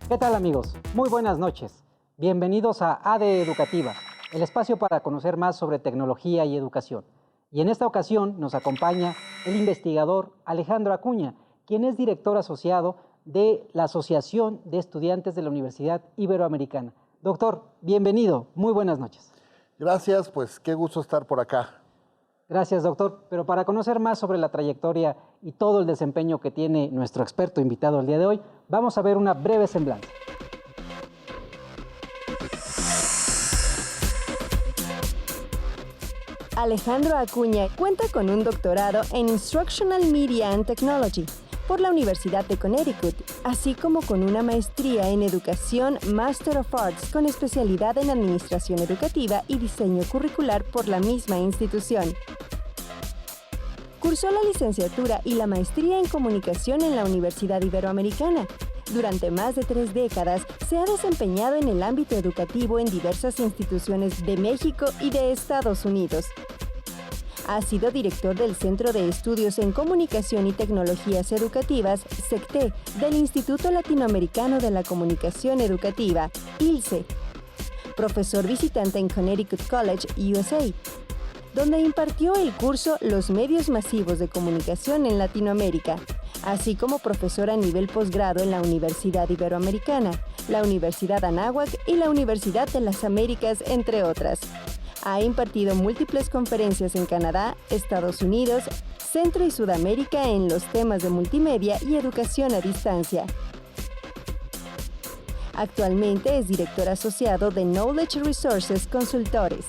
¿Qué tal, amigos? Muy buenas noches. Bienvenidos a ADE Educativa, el espacio para conocer más sobre tecnología y educación. Y en esta ocasión nos acompaña el investigador Alejandro Acuña, quien es director asociado de la Asociación de Estudiantes de la Universidad Iberoamericana. Doctor, bienvenido. Muy buenas noches. Gracias, pues qué gusto estar por acá. Gracias, doctor. Pero para conocer más sobre la trayectoria y todo el desempeño que tiene nuestro experto invitado el día de hoy, vamos a ver una breve semblanza. Alejandro Acuña cuenta con un doctorado en Instructional Media and Technology por la Universidad de Connecticut, así como con una maestría en Educación Master of Arts con especialidad en Administración Educativa y Diseño Curricular por la misma institución. Cursó la licenciatura y la maestría en Comunicación en la Universidad Iberoamericana. Durante más de 3 décadas se ha desempeñado en el ámbito educativo en diversas instituciones de México y de Estados Unidos. Ha sido director del Centro de Estudios en Comunicación y Tecnologías Educativas, CECTE, del Instituto Latinoamericano de la Comunicación Educativa, ILCE. Profesor visitante en Connecticut College, USA, donde impartió el curso Los medios masivos de comunicación en Latinoamérica, así como profesor a nivel posgrado en la Universidad Iberoamericana, la Universidad Anáhuac y la Universidad de las Américas, entre otras. Ha impartido múltiples conferencias en Canadá, Estados Unidos, Centro y Sudamérica en los temas de multimedia y educación a distancia. Actualmente es director asociado de Knowledge Resources Consultores.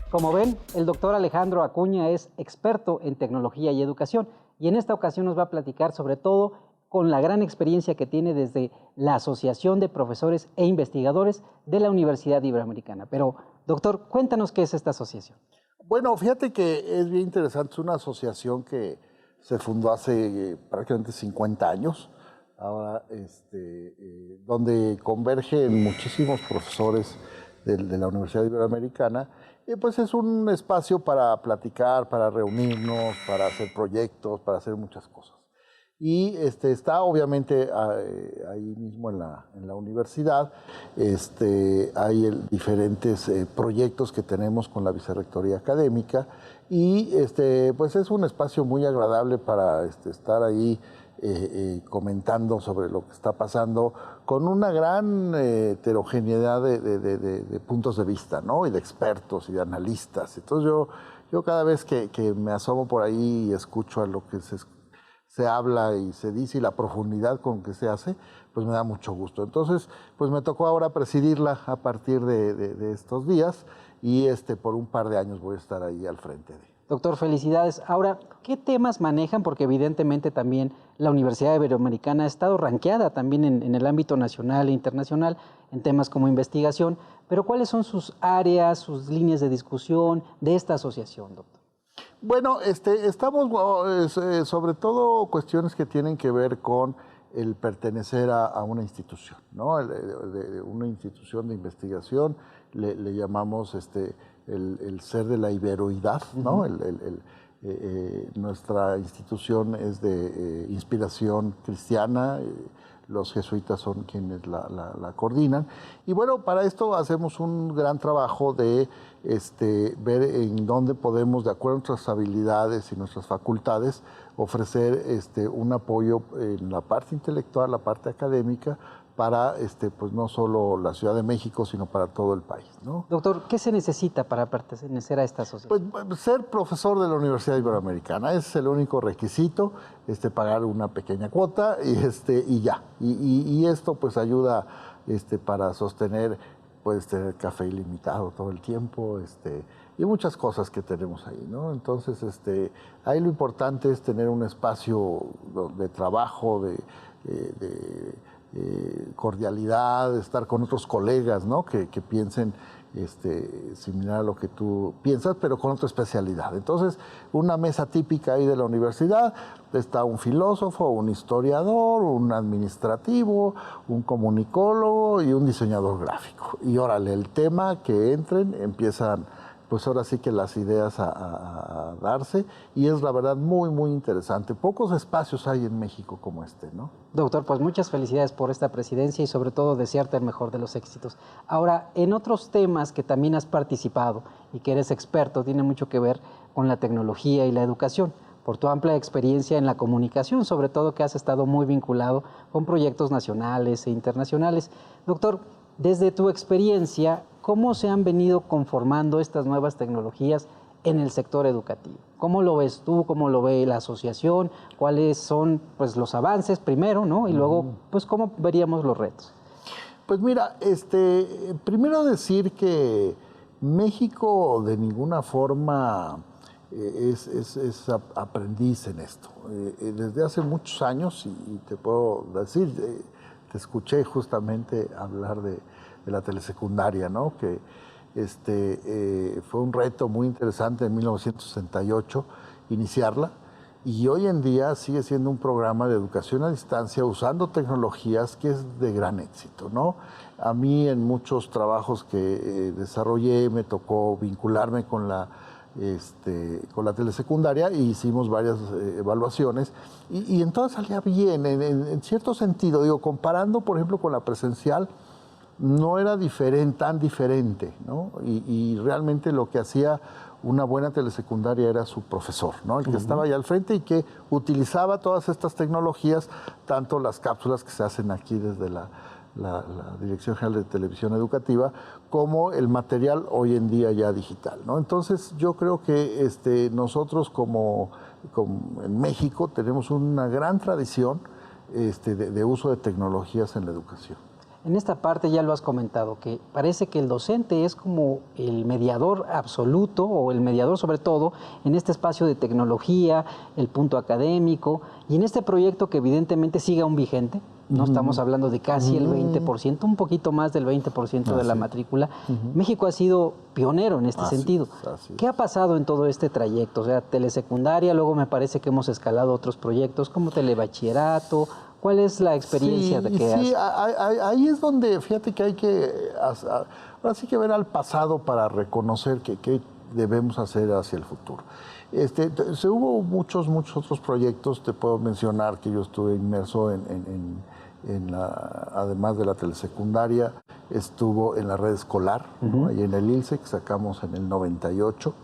Como ven, el doctor Alejandro Acuña es experto en tecnología y educación y en esta ocasión nos va a platicar sobre todo con la gran experiencia que tiene desde la Asociación de Profesores e Investigadores de la Universidad Iberoamericana. Pero, doctor, cuéntanos qué es esta asociación. Bueno, fíjate que es bien interesante, es una asociación que se fundó hace prácticamente 50 años, ahora, donde convergen muchísimos profesores de la Universidad Iberoamericana. Pues es un espacio para platicar, para reunirnos, para hacer proyectos, para hacer muchas cosas. Y está obviamente ahí mismo en la universidad. Hay diferentes proyectos que tenemos con la Vicerrectoría Académica y pues es un espacio muy agradable para estar ahí comentando sobre lo que está pasando con una gran heterogeneidad de puntos de vista, ¿no? Y de expertos y de analistas. Entonces yo cada vez que me asomo por ahí y escucho a lo que se habla y se dice y la profundidad con que se hace, pues me da mucho gusto. Entonces, pues me tocó ahora presidirla a partir de estos días y por un par de años voy a estar ahí al frente de. Doctor, felicidades. Ahora, ¿qué temas manejan? Porque evidentemente también la Universidad Iberoamericana ha estado ranqueada también en el ámbito nacional e internacional en temas como investigación, pero ¿cuáles son sus áreas, sus líneas de discusión de esta asociación, doctor? Bueno, estamos sobre todo cuestiones que tienen que ver con el pertenecer a una institución, ¿no? Una institución de investigación, le llamamos el ser de la iberoidad, ¿no? Nuestra institución es de inspiración cristiana, los jesuitas son quienes la coordinan. Y bueno, para esto hacemos un gran trabajo de ver en dónde podemos, de acuerdo a nuestras habilidades y nuestras facultades, ofrecer un apoyo en la parte intelectual, la parte académica, para pues no solo la Ciudad de México, sino para todo el país, ¿no? Doctor, ¿qué se necesita para pertenecer a esta asociación? Pues ser profesor de la Universidad Iberoamericana, ese es el único requisito, pagar una pequeña cuota y ya. Y esto pues ayuda para sostener, puedes tener café ilimitado todo el tiempo, y muchas cosas que tenemos ahí, ¿no? Entonces, ahí lo importante es tener un espacio de trabajo, de cordialidad, estar con otros colegas, ¿no? Que piensen similar a lo que tú piensas, pero con otra especialidad. Entonces, una mesa típica ahí de la universidad, está un filósofo, un historiador, un administrativo, un comunicólogo y un diseñador gráfico. Y órale, el tema que entren, empiezan, pues ahora sí que las ideas a darse, y es la verdad muy, muy interesante. Pocos espacios hay en México como este, ¿no? Doctor, pues muchas felicidades por esta presidencia y sobre todo desearte el mejor de los éxitos. Ahora, en otros temas que también has participado y que eres experto, tiene mucho que ver con la tecnología y la educación, por tu amplia experiencia en la comunicación, sobre todo que has estado muy vinculado con proyectos nacionales e internacionales. Doctor, desde tu experiencia, ¿cómo se han venido conformando estas nuevas tecnologías en el sector educativo? ¿Cómo lo ves tú? ¿Cómo lo ve la asociación? ¿Cuáles son, pues, los avances primero, ¿no? Y luego, pues, ¿cómo veríamos los retos? Pues mira, primero decir que México de ninguna forma es aprendiz en esto. Desde hace muchos años, y te puedo decir, te escuché justamente hablar de la telesecundaria, ¿no? Que fue un reto muy interesante en 1968 iniciarla, y hoy en día sigue siendo un programa de educación a distancia usando tecnologías que es de gran éxito, ¿no? A mí en muchos trabajos que desarrollé me tocó vincularme con la telesecundaria, e hicimos varias evaluaciones y en todas salía bien, en cierto sentido, digo, comparando por ejemplo con la presencial, no era tan diferente, ¿no? Y realmente lo que hacía una buena telesecundaria era su profesor, ¿no? El que estaba allá al frente y que utilizaba todas estas tecnologías, tanto las cápsulas que se hacen aquí desde la Dirección General de Televisión Educativa, como el material hoy en día ya digital, ¿no? Entonces yo creo que nosotros como en México tenemos una gran tradición de uso de tecnologías en la educación. En esta parte ya lo has comentado, que parece que el docente es como el mediador absoluto, o el mediador sobre todo, en este espacio de tecnología, el punto académico, y en este proyecto que evidentemente sigue aún vigente. No estamos hablando de casi el 20%, un poquito más del 20% de la matrícula. México ha sido pionero en este sentido. ¿Qué ha pasado en todo este trayecto? O sea, telesecundaria, luego me parece que hemos escalado otros proyectos como telebachillerato. ¿Cuál es la experiencia ahí es donde, fíjate que hay que, ahora sí que ver al pasado para reconocer qué debemos hacer hacia el futuro. Hubo muchos otros proyectos, te puedo mencionar que yo estuve inmerso además de la telesecundaria, estuvo en la red escolar, ¿no? Ahí en el ILSE, que sacamos en el 98.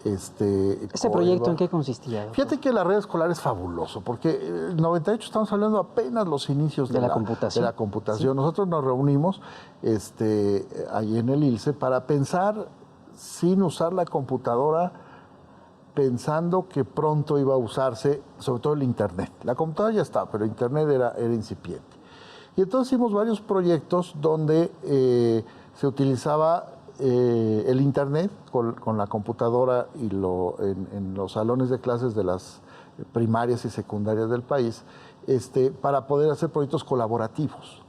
¿Ese proyecto en qué consistía, doctor? Fíjate que la red escolar es fabuloso, porque en el 98 estamos hablando apenas los inicios de la computación. ¿Sí? Nosotros nos reunimos ahí en el ILSE para pensar sin usar la computadora, pensando que pronto iba a usarse, sobre todo el Internet. La computadora ya estaba, pero Internet era incipiente. Y entonces hicimos varios proyectos donde se utilizaba el Internet con la computadora y en los salones de clases de las primarias y secundarias del país, para poder hacer proyectos colaborativos.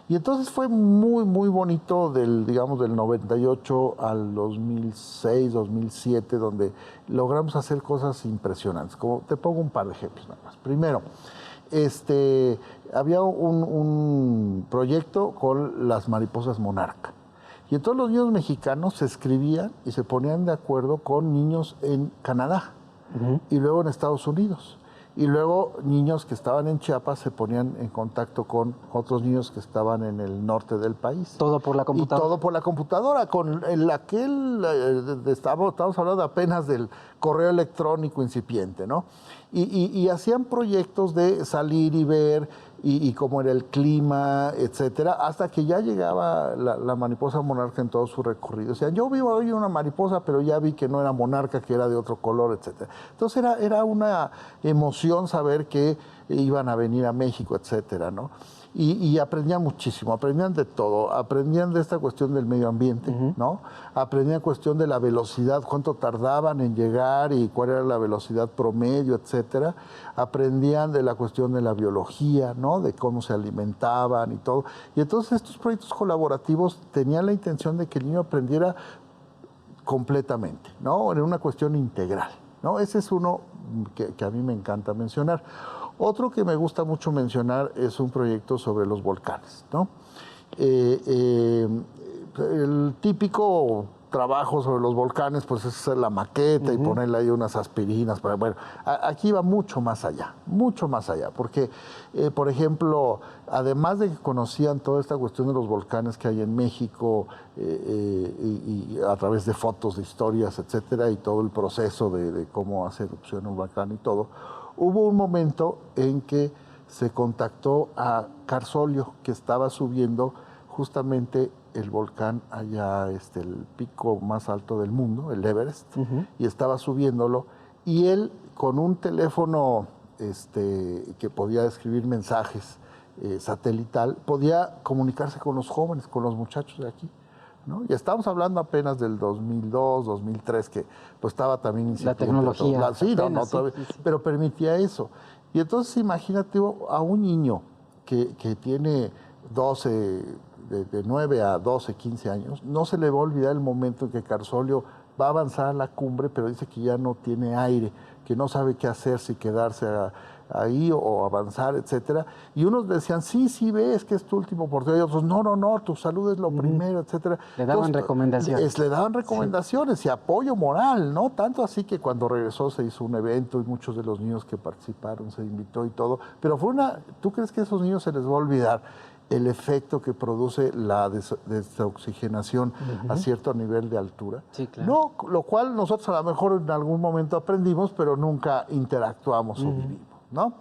Y entonces fue muy, muy bonito del 98 al 2006, 2007, donde logramos hacer cosas impresionantes. Como te pongo un par de ejemplos nada más. Primero, había un proyecto con las mariposas monarca. Y entonces los niños mexicanos se escribían y se ponían de acuerdo con niños en Canadá y luego en Estados Unidos. Y luego niños que estaban en Chiapas se ponían en contacto con otros niños que estaban en el norte del país. ¿Todo por la computadora? Y todo por la computadora. Con estamos hablando apenas del correo electrónico incipiente, ¿no? Y hacían proyectos de salir y ver y cómo era el clima, etcétera, hasta que ya llegaba la mariposa monarca en todo su recorrido. O sea, yo vivo hoy una mariposa, pero ya vi que no era monarca, que era de otro color, etcétera. Entonces era una emoción saber que iban a venir a México, etcétera, ¿no? Y aprendían muchísimo, aprendían de todo, aprendían de esta cuestión del medio ambiente, ¿no? Aprendían cuestión de la velocidad, cuánto tardaban en llegar y cuál era la velocidad promedio, etcétera. Aprendían de la cuestión de la biología, ¿no? De cómo se alimentaban y todo. Y entonces estos proyectos colaborativos tenían la intención de que el niño aprendiera completamente, ¿no? En una cuestión integral, ¿no? Ese es uno que a mí me encanta mencionar. Otro que me gusta mucho mencionar es un proyecto sobre los volcanes, ¿no? El típico trabajo sobre los volcanes, pues es hacer la maqueta y ponerle ahí unas aspirinas. Bueno, aquí va mucho más allá, porque, por ejemplo, además de que conocían toda esta cuestión de los volcanes que hay en México y a través de fotos, de historias, etcétera, y todo el proceso de cómo hace erupción un volcán y todo, hubo un momento en que se contactó a Carsolio, que estaba subiendo justamente el volcán allá, el pico más alto del mundo, el Everest, y estaba subiéndolo, y él con un teléfono que podía escribir mensajes satelital, podía comunicarse con los jóvenes, con los muchachos de aquí, ¿no? Y estamos hablando apenas del 2002, 2003, que pues estaba también incipiente. La tecnología. Sí, apenas, todavía, pero permitía eso. Y entonces imagínate a un niño que tiene 12, de 9 a 12, 15 años, no se le va a olvidar el momento en que Carsolio va a avanzar a la cumbre, pero dice que ya no tiene aire, que no sabe qué hacer, si quedarse ahí o avanzar, etcétera. Y unos decían, sí, ves que es tu última oportunidad, y otros, no, tu salud es lo primero, etcétera. Le daban recomendaciones. Le daban recomendaciones y apoyo moral, ¿no? Tanto así que cuando regresó se hizo un evento y muchos de los niños que participaron se invitó y todo. Pero ¿tú crees que a esos niños se les va a olvidar el efecto que produce la desoxigenación a cierto nivel de altura? Sí, claro. No, lo cual nosotros a lo mejor en algún momento aprendimos, pero nunca interactuamos o vivimos, ¿no?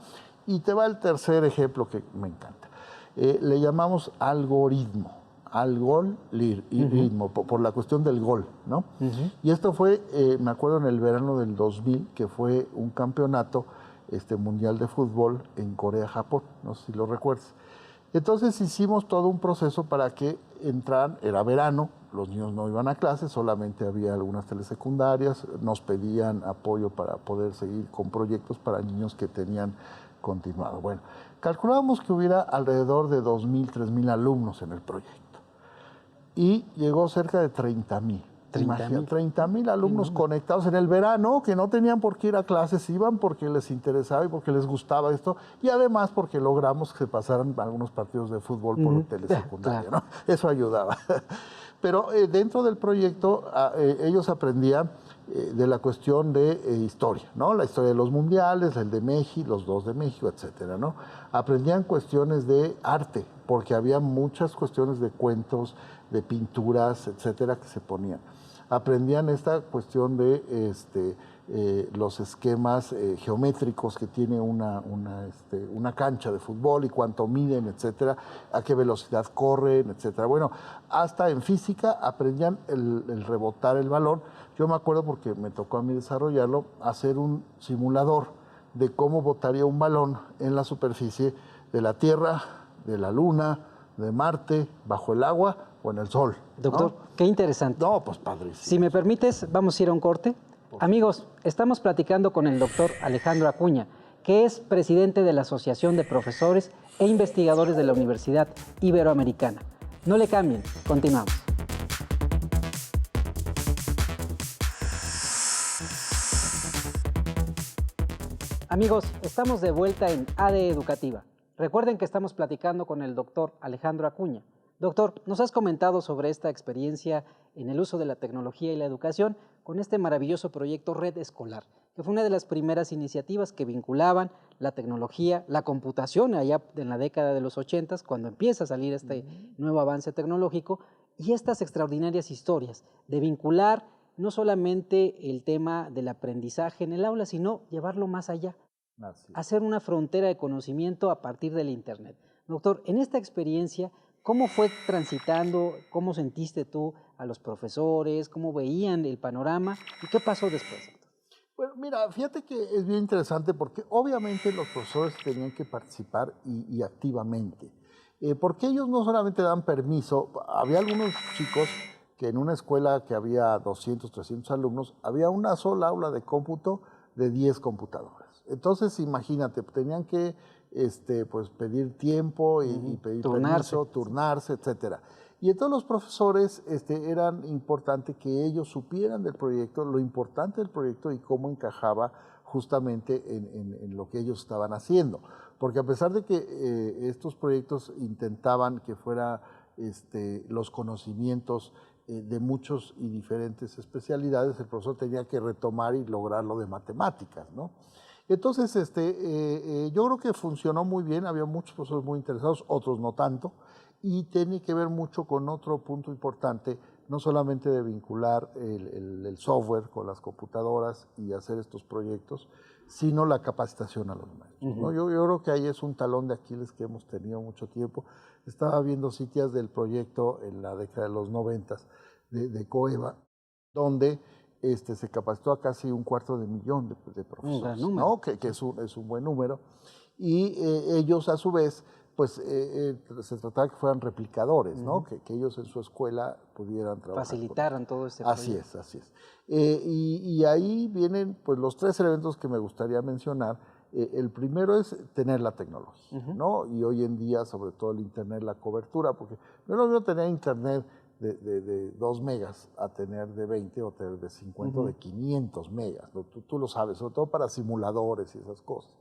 Y te va el tercer ejemplo que me encanta. Le llamamos algoritmo, algoritmo, por la cuestión del gol, ¿no? Y esto fue, me acuerdo en el verano del 2000, que fue un campeonato mundial de fútbol en Corea, Japón, no sé si lo recuerdas. Entonces hicimos todo un proceso para que entraran, era verano, los niños no iban a clases, solamente había algunas telesecundarias, nos pedían apoyo para poder seguir con proyectos para niños que tenían continuado. Bueno, calculábamos que hubiera alrededor de 2,000, 3,000 alumnos en el proyecto y llegó cerca de 30,000. 30,000 alumnos conectados en el verano, que no tenían por qué ir a clases, iban porque les interesaba y porque les gustaba esto, y además porque logramos que se pasaran algunos partidos de fútbol por telesecundaria, ¿no? Eso ayudaba. Pero dentro del proyecto ellos aprendían de la cuestión de historia, ¿no? La historia de los mundiales, el de México, los dos de México, etcétera, ¿no? Aprendían cuestiones de arte, porque había muchas cuestiones de cuentos, de pinturas, etcétera, que se ponían. Aprendían esta cuestión de los esquemas geométricos que tiene una cancha de fútbol y cuánto miden, etcétera, a qué velocidad corren, etcétera. Bueno, hasta en física aprendían el rebotar el balón. Yo me acuerdo, porque me tocó a mí desarrollarlo, hacer un simulador de cómo botaría un balón en la superficie de la Tierra, de la Luna, de Marte, bajo el agua o en el sol. Doctor, ¿no? Qué interesante. No, pues padrísimo. Si me permites, vamos a ir a un corte. Amigos, estamos platicando con el doctor Alejandro Acuña, que es presidente de la Asociación de Profesores e Investigadores de la Universidad Iberoamericana. No le cambien, continuamos. Amigos, estamos de vuelta en ADE Educativa. Recuerden que estamos platicando con el doctor Alejandro Acuña. Doctor, nos has comentado sobre esta experiencia en el uso de la tecnología y la educación con este maravilloso proyecto Red Escolar, que fue una de las primeras iniciativas que vinculaban la tecnología, la computación allá en la década de los 80, cuando empieza a salir este nuevo avance tecnológico, y estas extraordinarias historias de vincular no solamente el tema del aprendizaje en el aula, sino llevarlo más allá, hacer una frontera de conocimiento a partir del Internet. Doctor, en esta experiencia, ¿cómo fue transitando? ¿Cómo sentiste tú a los profesores? ¿Cómo veían el panorama? ¿Y qué pasó después? Bueno, mira, fíjate que es bien interesante porque obviamente los profesores tenían que participar y activamente. Porque ellos no solamente dan permiso, había algunos chicos que en una escuela que había 200, 300 alumnos, había una sola aula de cómputo de 10 computadoras. Entonces, imagínate, tenían que pues, pedir tiempo y pedir permiso, turnarse, etcétera. Y entonces los profesores eran importante que ellos supieran del proyecto, lo importante del proyecto y cómo encajaba justamente en lo que ellos estaban haciendo. Porque a pesar de que estos proyectos intentaban que fuera los conocimientos de muchos y diferentes especialidades, el profesor tenía que retomar y lograrlo de matemáticas, ¿no? Entonces, yo creo que funcionó muy bien, había muchos profesores muy interesados, otros no tanto, y tiene que ver mucho con otro punto importante, no solamente de vincular el software con las computadoras y hacer estos proyectos, sino la capacitación a los maestros, ¿no? Yo creo que ahí es un talón de Aquiles que hemos tenido mucho tiempo. Estaba viendo sitios del proyecto en la década de los 90 de Coeva, donde se capacitó a casi 250,000 de profesores, ¿no? Que es un buen número. Y ellos, a su vez, pues se trataba de que fueran replicadores, ¿no? Que ellos en su escuela pudieran trabajar. Facilitaran todo este proyecto. Así es. Y ahí vienen pues, los 3 elementos que me gustaría mencionar. El primero es tener la tecnología, ¿no? Y hoy en día, sobre todo el Internet, la cobertura, porque yo no veo tener Internet de 2 megas a tener de 20 o tener de 50 o de 500 megas. Tú lo sabes, sobre todo para simuladores y esas cosas.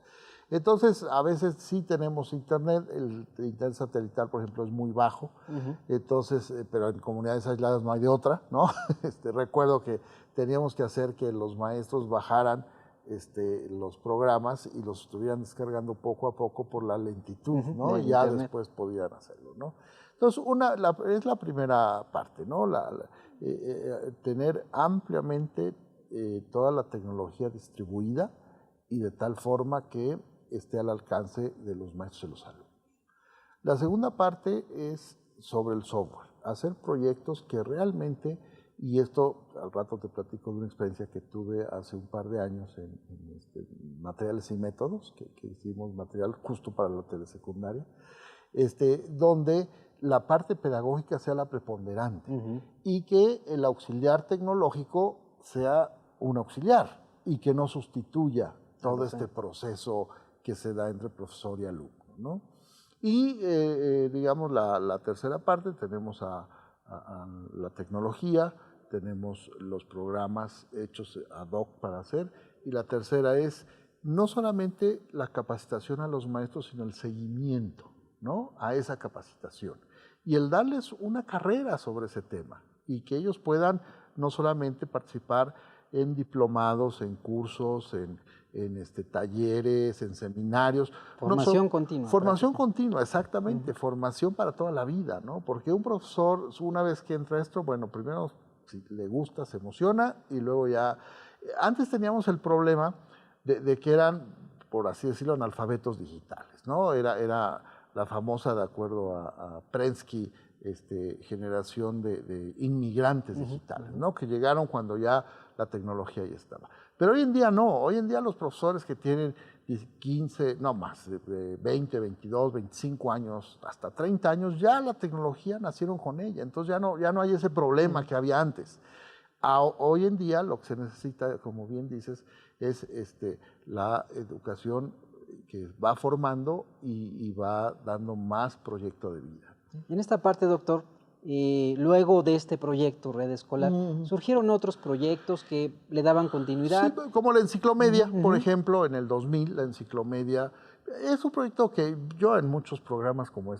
Entonces, a veces sí tenemos Internet, el Internet satelital, por ejemplo, es muy bajo, entonces, pero en comunidades aisladas no hay de otra, ¿no? Recuerdo que teníamos que hacer que los maestros bajaran los programas y los estuvieran descargando poco a poco por la lentitud, ¿no? Y ya Internet. Después podían hacerlo, ¿no? Entonces, es la primera parte, ¿no? Tener ampliamente toda la tecnología distribuida y de tal forma que esté al alcance de los maestros y los alumnos. La segunda parte es sobre el software, hacer proyectos que realmente, y esto al rato te platico de una experiencia que tuve hace un par de años en materiales y métodos, que hicimos material justo para la telesecundaria, donde la parte pedagógica sea la preponderante y que el auxiliar tecnológico sea un auxiliar y que no sustituya todo este proceso que se da entre profesor y alumno, ¿no? Y, digamos, la tercera parte, tenemos a la tecnología, tenemos los programas hechos ad hoc para hacer, y la tercera es no solamente la capacitación a los maestros, sino el seguimiento, ¿no? A esa capacitación. Y el darles una carrera sobre ese tema, y que ellos puedan no solamente participar en diplomados, en cursos, en talleres, en seminarios. Formación continua. Formación continua, exactamente. Formación para toda la vida, ¿no? Porque un profesor, una vez que entra esto, bueno, primero, si le gusta, se emociona, y luego ya... Antes teníamos el problema de que eran, por así decirlo, analfabetos digitales, ¿no? Era la famosa, de acuerdo a Prensky, generación de inmigrantes digitales, ¿no? Que llegaron cuando ya la tecnología ya estaba. Pero hoy en día no, hoy en día los profesores que tienen 15, no más, de 20, 22, 25 años, hasta 30 años, ya la tecnología nacieron con ella, entonces ya no hay ese problema que había antes. Hoy en día lo que se necesita, como bien dices, es la educación que va formando y va dando más proyecto de vida. Y en esta parte, doctor, luego de este proyecto Red Escolar, surgieron otros proyectos que le daban continuidad. Sí, como la enciclomedia, por ejemplo, en el 2000, la enciclomedia es un proyecto que yo en muchos programas como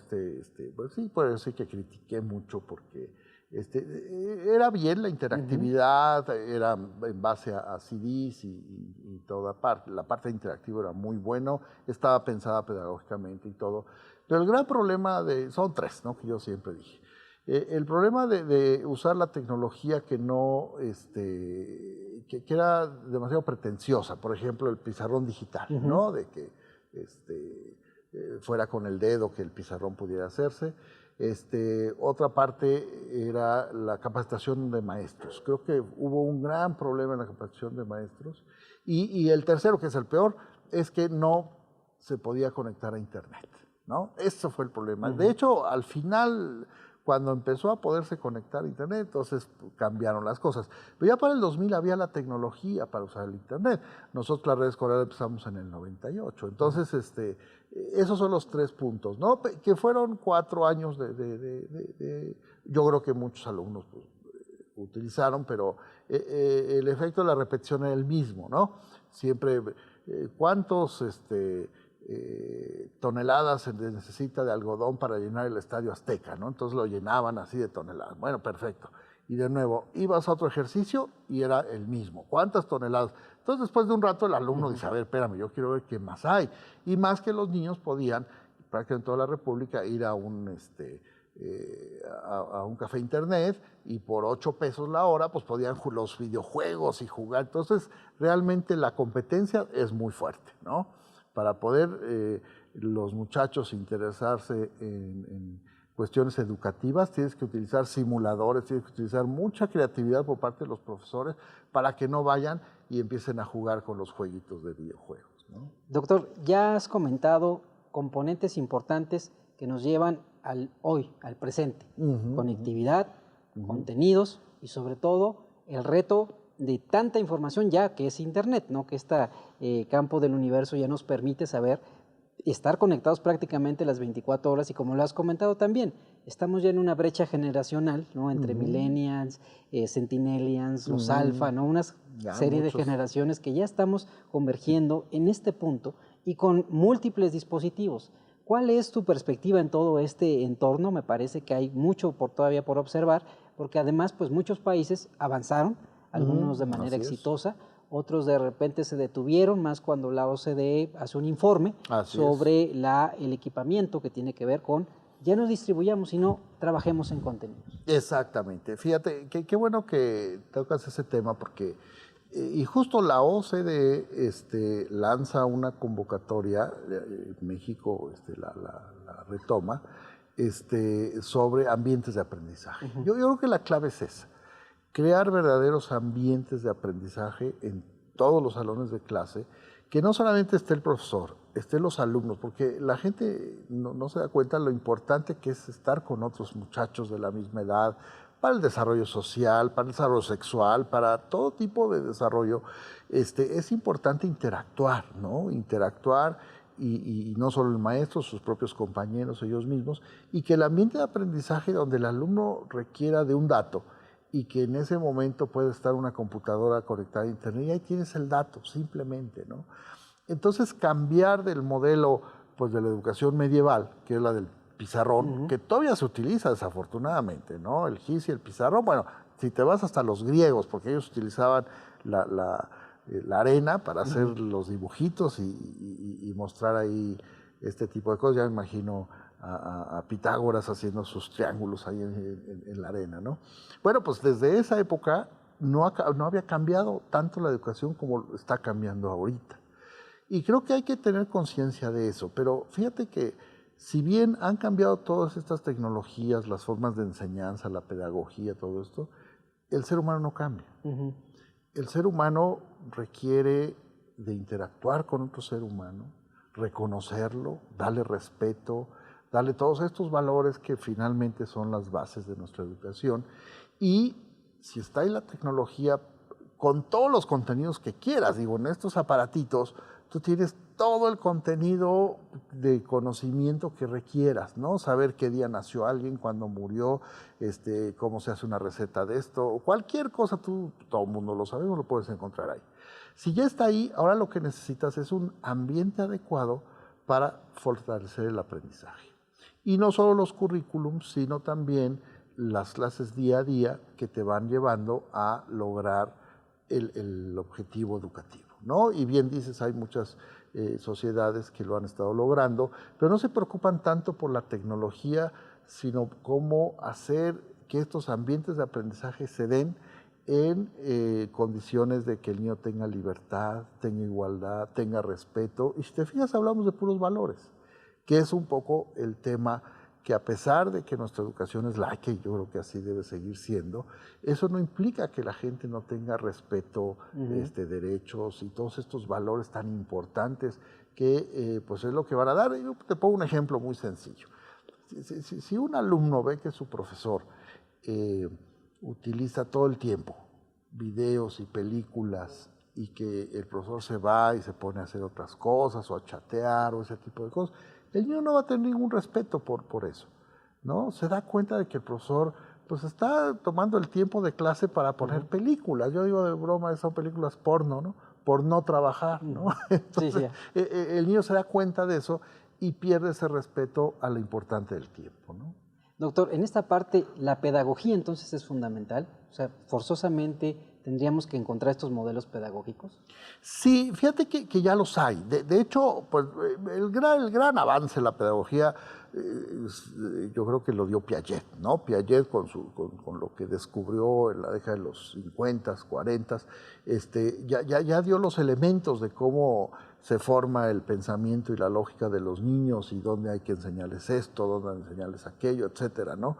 pues sí, puedo decir que critiqué mucho porque era bien la interactividad, era en base a CDs y toda la parte interactiva era muy bueno, estaba pensada pedagógicamente y todo. Pero el gran problema son 3, ¿no? Que yo siempre dije. El problema de usar la tecnología que no, que era demasiado pretenciosa, por ejemplo, el pizarrón digital, ¿no? De que fuera con el dedo que el pizarrón pudiera hacerse. Otra parte era la capacitación de maestros. Creo que hubo un gran problema en la capacitación de maestros. Y el tercero, que es el peor, es que no se podía conectar a Internet. ¿no? Eso fue el problema. De hecho, al final, cuando empezó a poderse conectar a Internet, entonces cambiaron las cosas. Pero ya para el 2000 había la tecnología para usar el Internet. Nosotros la red escolar empezamos en el 98. Entonces, esos son los 3 puntos, ¿no? Que fueron 4 años yo creo que muchos alumnos pues, utilizaron, pero el efecto de la repetición era el mismo, ¿no? Siempre, ¿cuántos toneladas se necesita de algodón para llenar el Estadio Azteca, ¿no? Entonces lo llenaban así de toneladas. Bueno, perfecto. Y de nuevo, ibas a otro ejercicio y era el mismo. ¿Cuántas toneladas? Entonces, después de un rato, el alumno dice, a ver, espérame, yo quiero ver qué más hay. Y más que los niños podían, prácticamente en toda la República, ir a un café internet y por 8 pesos la hora, pues podían los videojuegos y jugar. Entonces, realmente la competencia es muy fuerte, ¿no? Para poder los muchachos interesarse en cuestiones educativas, tienes que utilizar simuladores, tienes que utilizar mucha creatividad por parte de los profesores para que no vayan y empiecen a jugar con los jueguitos de videojuegos, ¿no? Doctor, ya has comentado componentes importantes que nos llevan al hoy, al presente. Conectividad, contenidos y sobre todo el reto de tanta información ya que es Internet, ¿no? Que este campo del universo ya nos permite saber estar conectados prácticamente las 24 horas y como lo has comentado también, estamos ya en una brecha generacional, ¿no? Entre millennials, centennials, los alfa, ¿no? Una serie de generaciones que ya estamos convergiendo en este punto y con múltiples dispositivos. ¿Cuál es tu perspectiva en todo este entorno? Me parece que hay mucho todavía por observar, porque además pues muchos países avanzaron, algunos de manera exitosa, otros de repente se detuvieron, más cuando la OCDE hace un informe sobre el equipamiento que tiene que ver con ya no distribuyamos, sino trabajemos en contenidos. Exactamente. Fíjate, qué bueno que tocas ese tema porque, y justo la OCDE lanza una convocatoria, México la retoma, sobre ambientes de aprendizaje. Yo creo que la clave es esa. Crear verdaderos ambientes de aprendizaje en todos los salones de clase, que no solamente esté el profesor, estén los alumnos, porque la gente no se da cuenta de lo importante que es estar con otros muchachos de la misma edad, para el desarrollo social, para el desarrollo sexual, para todo tipo de desarrollo. Es importante interactuar, ¿no? Interactuar y no solo el maestro, sus propios compañeros, ellos mismos, y que el ambiente de aprendizaje donde el alumno requiera de un dato, y que en ese momento puede estar una computadora conectada a Internet y ahí tienes el dato, simplemente, ¿no? Entonces, cambiar del modelo pues, de la educación medieval, que es la del pizarrón, que todavía se utiliza desafortunadamente, ¿no? El gis y el pizarrón, bueno, si te vas hasta los griegos, porque ellos utilizaban la arena para hacer los dibujitos y mostrar ahí este tipo de cosas, ya me imagino a Pitágoras haciendo sus triángulos ahí en la arena, ¿no? Bueno, pues desde esa época no había cambiado tanto la educación como está cambiando ahorita. Y creo que hay que tener conciencia de eso, pero fíjate que si bien han cambiado todas estas tecnologías, las formas de enseñanza, la pedagogía, todo esto, el ser humano no cambia. El ser humano requiere de interactuar con otro ser humano, reconocerlo, darle respeto, darle todos estos valores que finalmente son las bases de nuestra educación. Y si está ahí la tecnología, con todos los contenidos que quieras, digo, en estos aparatitos, tú tienes todo el contenido de conocimiento que requieras, ¿no? Saber qué día nació alguien, cuándo murió, cómo se hace una receta de esto, cualquier cosa, todo el mundo lo sabemos, lo puedes encontrar ahí. Si ya está ahí, ahora lo que necesitas es un ambiente adecuado para fortalecer el aprendizaje. Y no solo los currículums, sino también las clases día a día que te van llevando a lograr el objetivo educativo, ¿no? Y bien dices, hay muchas sociedades que lo han estado logrando, pero no se preocupan tanto por la tecnología, sino cómo hacer que estos ambientes de aprendizaje se den en condiciones de que el niño tenga libertad, tenga igualdad, tenga respeto. Y si te fijas, hablamos de puros valores, que es un poco el tema que a pesar de que nuestra educación es laica, y yo creo que así debe seguir siendo, eso no implica que la gente no tenga respeto, derechos y todos estos valores tan importantes que pues es lo que van a dar. Yo te pongo un ejemplo muy sencillo. Si un alumno ve que su profesor utiliza todo el tiempo videos y películas y que el profesor se va y se pone a hacer otras cosas o a chatear o ese tipo de cosas, el niño no va a tener ningún respeto por eso, ¿no? Se da cuenta de que el profesor pues está tomando el tiempo de clase para poner películas. Yo digo de broma, son películas porno, ¿no? Por no trabajar, ¿no? Entonces, el niño se da cuenta de eso y pierde ese respeto a lo importante del tiempo, ¿no? Doctor, en esta parte, ¿la pedagogía entonces es fundamental? O sea, forzosamente tendríamos que encontrar estos modelos pedagógicos. Sí, fíjate que ya los hay. De hecho, pues, el gran avance en la pedagogía, yo creo que lo dio Piaget, ¿no? Piaget con lo que descubrió en la década de los 50, 40, ya dio los elementos de cómo se forma el pensamiento y la lógica de los niños y dónde hay que enseñarles esto, dónde hay que enseñarles aquello, etcétera, ¿no?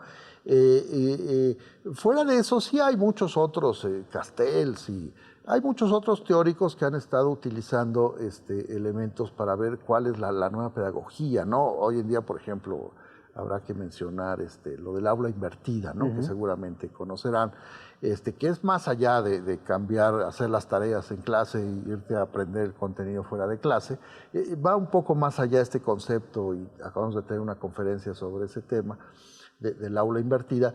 Fuera de eso sí hay muchos otros, Castells, y hay muchos otros teóricos que han estado utilizando elementos para ver cuál es la nueva pedagogía, ¿no? Hoy en día, por ejemplo, habrá que mencionar lo del aula invertida, ¿no? Que seguramente conocerán, que es más allá de cambiar, hacer las tareas en clase y irte a aprender el contenido fuera de clase, va un poco más allá este concepto, y acabamos de tener una conferencia sobre ese tema del aula invertida,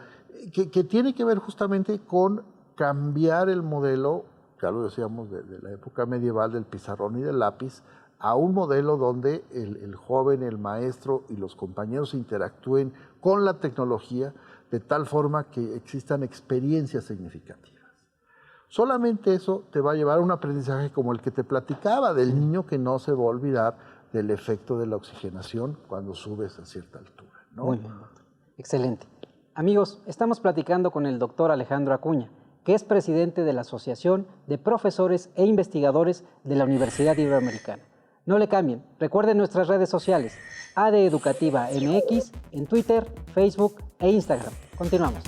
que tiene que ver justamente con cambiar el modelo, ya lo decíamos, de la época medieval del pizarrón y del lápiz, a un modelo donde el joven, el maestro y los compañeros interactúen con la tecnología de tal forma que existan experiencias significativas. Solamente eso te va a llevar a un aprendizaje como el que te platicaba, del niño que no se va a olvidar del efecto de la oxigenación cuando subes a cierta altura, ¿no? Muy bien, doctor. Excelente. Amigos, estamos platicando con el doctor Alejandro Acuña, que es presidente de la Asociación de Profesores e Investigadores de la Universidad Iberoamericana. No le cambien, recuerden nuestras redes sociales, AD Educativa MX, en Twitter, Facebook e Instagram. Continuamos.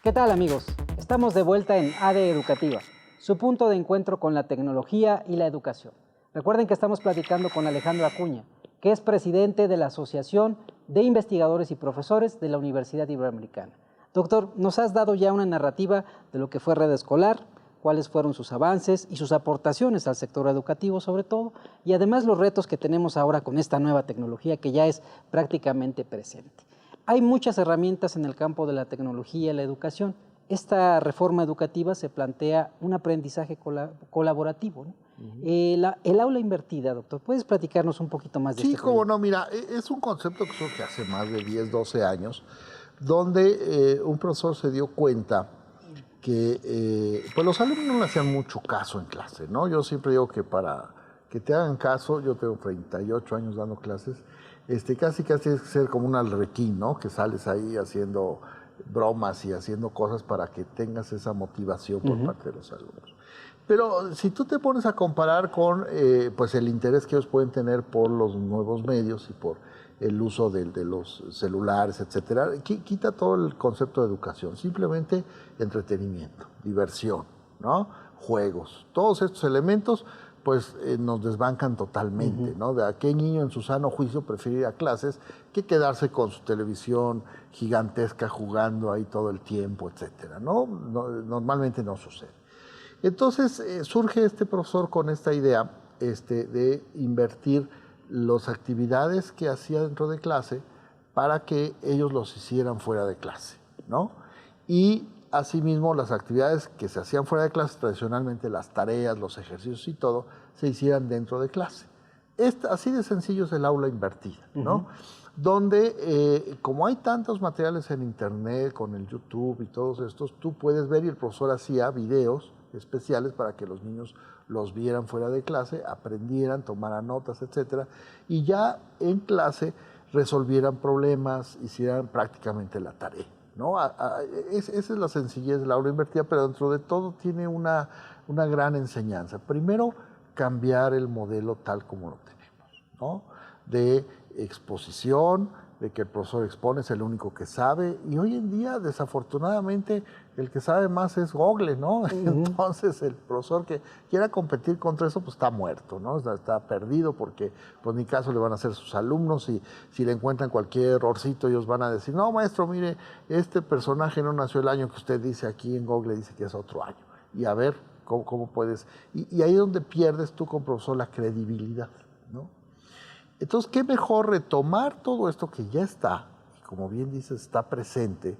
¿Qué tal, amigos? Estamos de vuelta en AD Educativa, su punto de encuentro con la tecnología y la educación. Recuerden que estamos platicando con Alejandro Acuña, que es presidente de la Asociación de Investigadores y Profesores de la Universidad Iberoamericana. Doctor, nos has dado ya una narrativa de lo que fue Red Escolar, cuáles fueron sus avances y sus aportaciones al sector educativo sobre todo, y además los retos que tenemos ahora con esta nueva tecnología que ya es prácticamente presente. Hay muchas herramientas en el campo de la tecnología y la educación. Esta reforma educativa se plantea un aprendizaje colaborativo, ¿no? El aula invertida, doctor, ¿puedes platicarnos un poquito más de Sí, este proyecto? cómo no, mira, es un concepto que surge hace más de 10, 12 años, donde un profesor se dio cuenta que pues los alumnos no le hacían mucho caso en clase, ¿no? Yo siempre digo que para que te hagan caso, yo tengo 38 años dando clases, casi tienes que ser como un alrequín, ¿no? Que sales ahí haciendo bromas y haciendo cosas para que tengas esa motivación por parte de los alumnos. Pero si tú te pones a comparar con pues el interés que ellos pueden tener por los nuevos medios y por el uso de los celulares, etcétera, quita todo el concepto de educación, simplemente entretenimiento, diversión, ¿no? Juegos, todos estos elementos pues nos desbancan totalmente, ¿no? De a qué niño en su sano juicio prefiere ir a clases que quedarse con su televisión gigantesca jugando ahí todo el tiempo, etcétera, ¿no? Normalmente no sucede. Entonces surge este profesor con esta idea de invertir las actividades que hacía dentro de clase para que ellos los hicieran fuera de clase, ¿no? Y asimismo las actividades que se hacían fuera de clase, tradicionalmente las tareas, los ejercicios y todo, se hicieran dentro de clase. Así de sencillo es el aula invertida, ¿no? Donde como hay tantos materiales en internet, con el YouTube y todos estos, tú puedes ver, y el profesor hacía videos especiales para que los niños los vieran fuera de clase, aprendieran, tomaran notas, etcétera, y ya en clase resolvieran problemas, hicieran prácticamente la tarea, ¿no? Esa es la sencillez de la aula invertida, pero dentro de todo tiene una gran enseñanza. Primero, cambiar el modelo tal como lo tenemos, ¿no? De exposición, de que el profesor expone, es el único que sabe, y hoy en día, desafortunadamente, el que sabe más es Google, ¿no? Entonces, el profesor que quiera competir contra eso, pues está muerto, ¿no? Está perdido porque, pues, ni caso le van a hacer sus alumnos, y si le encuentran cualquier errorcito, ellos van a decir, no, maestro, mire, este personaje no nació el año que usted dice aquí en Google, dice que es otro año. Y a ver, ¿cómo puedes? Y ahí es donde pierdes tú como profesor la credibilidad, ¿no? Entonces, ¿qué mejor retomar todo esto que ya está, y como bien dices, está presente,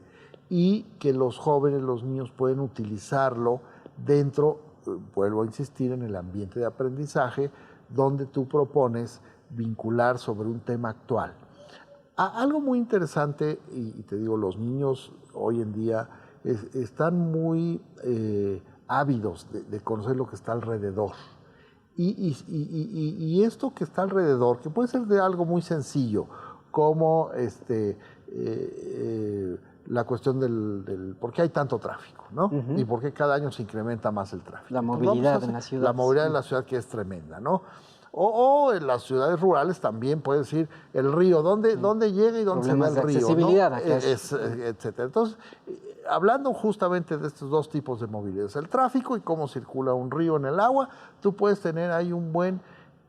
y que los jóvenes, los niños pueden utilizarlo dentro, vuelvo a insistir, en el ambiente de aprendizaje, donde tú propones vincular sobre un tema actual? Algo muy interesante, y te digo, los niños hoy en día están muy ávidos de conocer lo que está alrededor. Y esto que está alrededor, que puede ser de algo muy sencillo, como la cuestión del por qué hay tanto tráfico, ¿no? Y por qué cada año se incrementa más el tráfico. La movilidad en la ciudad. La movilidad en la ciudad, que es tremenda, ¿no? O en las ciudades rurales también puede decir el río, dónde llega y dónde se va el río, accesibilidad, ¿no? Acá etcétera. Entonces, hablando justamente de estos dos tipos de movilidad, el tráfico y cómo circula un río en el agua, tú puedes tener ahí un buen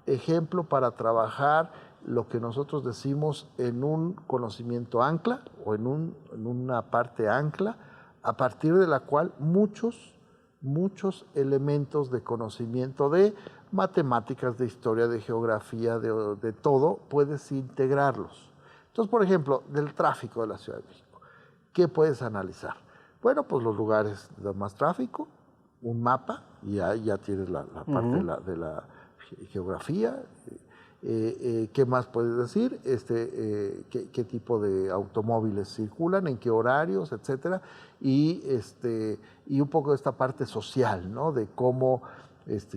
ejemplo para trabajar lo que nosotros decimos en un conocimiento ancla o en una parte ancla, a partir de la cual muchos elementos de conocimiento de matemáticas, de historia, de geografía, de todo, puedes integrarlos. Entonces, por ejemplo, del tráfico de la Ciudad de México, ¿qué puedes analizar? Bueno, pues los lugares de más tráfico, un mapa, y ahí ya tienes la parte de la geografía. ¿Qué más puedes decir? ¿Qué tipo de automóviles circulan, en qué horarios, etcétera? Y un poco de esta parte social, ¿no? De cómo,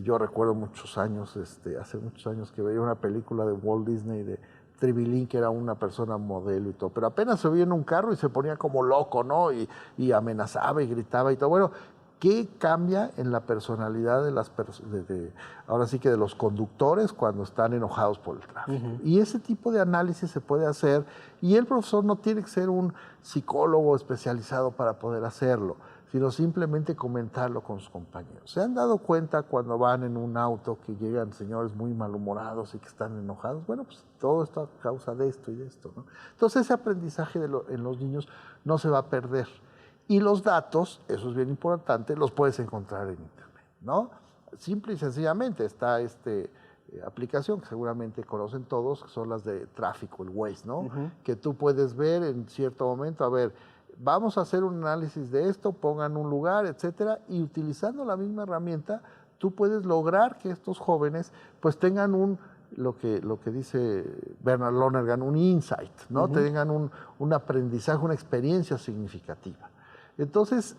yo recuerdo muchos años, hace muchos años que veía una película de Walt Disney de Tribilín, que era una persona modelo y todo, pero apenas se veía en un carro y se ponía como loco, ¿no? Y amenazaba y gritaba y todo. Bueno, ¿qué cambia en la personalidad de las ahora sí que de los conductores cuando están enojados por el tráfico? Y ese tipo de análisis se puede hacer, y el profesor no tiene que ser un psicólogo especializado para poder hacerlo, sino simplemente comentarlo con sus compañeros. ¿Se han dado cuenta cuando van en un auto que llegan señores muy malhumorados y que están enojados? Bueno, pues todo esto a causa de esto y de esto, ¿no? Entonces ese aprendizaje en los niños no se va a perder. Y los datos, eso es bien importante, los puedes encontrar en Internet, ¿no? Simple y sencillamente está aplicación que seguramente conocen todos, que son las de tráfico, el Waze, ¿no? Que tú puedes ver en cierto momento, a ver, vamos a hacer un análisis de esto, pongan un lugar, etcétera, y utilizando la misma herramienta, tú puedes lograr que estos jóvenes pues tengan lo que dice Bernard Lonergan, un insight, ¿no? Tengan un aprendizaje, una experiencia significativa. Entonces,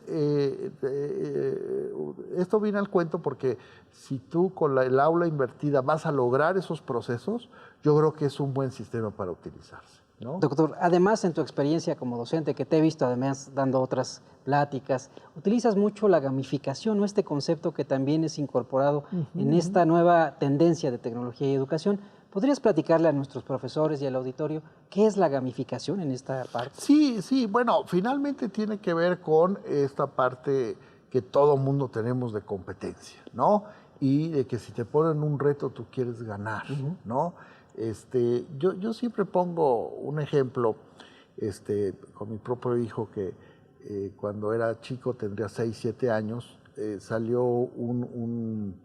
esto viene al cuento porque si tú con el aula invertida vas a lograr esos procesos, yo creo que es un buen sistema para utilizarse, ¿no? Doctor, además en tu experiencia como docente, que te he visto además dando otras pláticas, utilizas mucho la gamificación, ¿no? Este concepto que también es incorporado en esta nueva tendencia de tecnología y educación. ¿Podrías platicarle a nuestros profesores y al auditorio qué es la gamificación en esta parte? Sí, bueno, finalmente tiene que ver con esta parte que todo mundo tenemos de competencia, ¿no? Y de que si te ponen un reto tú quieres ganar, ¿no? Yo siempre pongo un ejemplo con mi propio hijo que cuando era chico, tendría 6, 7 años, salió un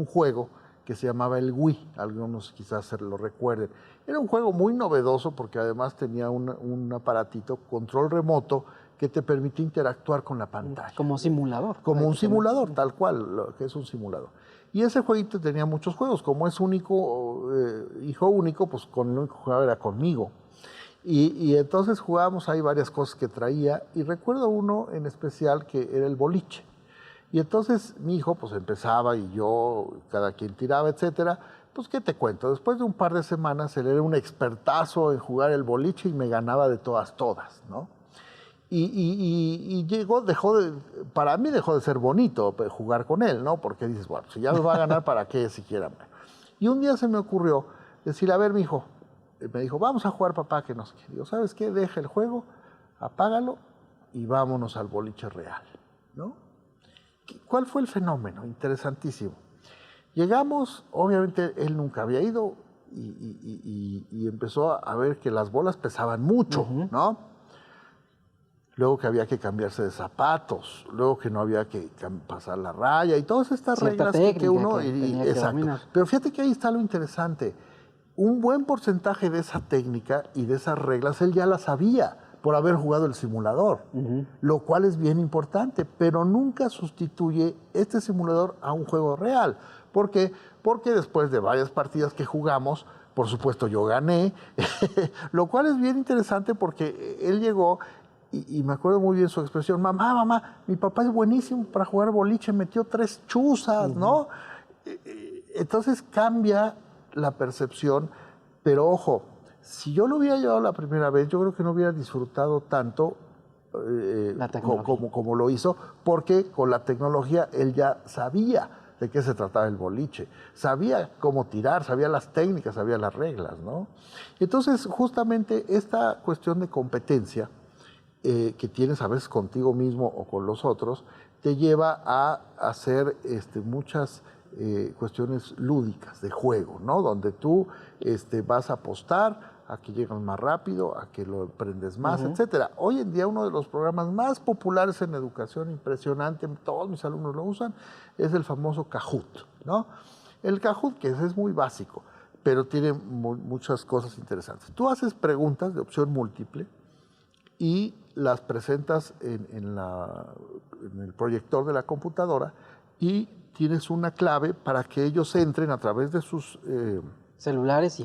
juego que se llamaba el Wii, algunos quizás se lo recuerden. Era un juego muy novedoso porque además tenía un aparatito, control remoto, que te permitía interactuar con la pantalla. Como simulador. Como un simulador, tal cual, lo que es un simulador. Y ese jueguito tenía muchos juegos. Como es hijo único, pues con el único que jugaba era conmigo. Y entonces jugábamos ahí varias cosas que traía, y recuerdo uno en especial que era el boliche. Y entonces mi hijo pues empezaba y yo, cada quien tiraba, etcétera. Pues, ¿qué te cuento? Después de un par de semanas, él era un expertazo en jugar el boliche y me ganaba de todas, ¿no? Y para mí dejó de ser bonito jugar con él, ¿no? Porque dices, bueno, si ya me va a ganar, ¿para qué siquiera? Y un día se me ocurrió decir, a ver, mijo, me dijo, vamos a jugar, papá, que no sé qué. Digo, ¿sabes qué? Deja el juego, apágalo y vámonos al boliche real, ¿no? ¿Cuál fue el fenómeno? Interesantísimo. Llegamos, obviamente él nunca había ido y empezó a ver que las bolas pesaban mucho, ¿no? Luego que había que cambiarse de zapatos, luego que no había que pasar la raya y todas estas reglas que uno... exacto. Pero fíjate que ahí está lo interesante. Un buen porcentaje de esa técnica y de esas reglas él ya las sabía por haber jugado el simulador, lo cual es bien importante, pero nunca sustituye este simulador a un juego real. ¿Por qué? Porque después de varias partidas que jugamos, por supuesto yo gané, lo cual es bien interesante porque él llegó y me acuerdo muy bien su expresión, mamá, mi papá es buenísimo para jugar boliche, metió 3 chuzas, ¿no? Entonces cambia la percepción, pero ojo, si yo lo hubiera llevado la primera vez, yo creo que no hubiera disfrutado tanto como lo hizo, porque con la tecnología él ya sabía de qué se trataba el boliche, sabía cómo tirar, sabía las técnicas, sabía las reglas, ¿no? Entonces, justamente esta cuestión de competencia que tienes a veces contigo mismo o con los otros, te lleva a hacer muchas cuestiones lúdicas de juego, ¿no? Donde tú vas a apostar a que llegas más rápido, a que lo aprendes más, etcétera. Hoy en día uno de los programas más populares en educación, impresionante, todos mis alumnos lo usan, es el famoso Kahoot, ¿no? El Kahoot, que es muy básico, pero tiene muchas cosas interesantes. Tú haces preguntas de opción múltiple y las presentas en el proyector de la computadora y tienes una clave para que ellos entren a través de sus celulares y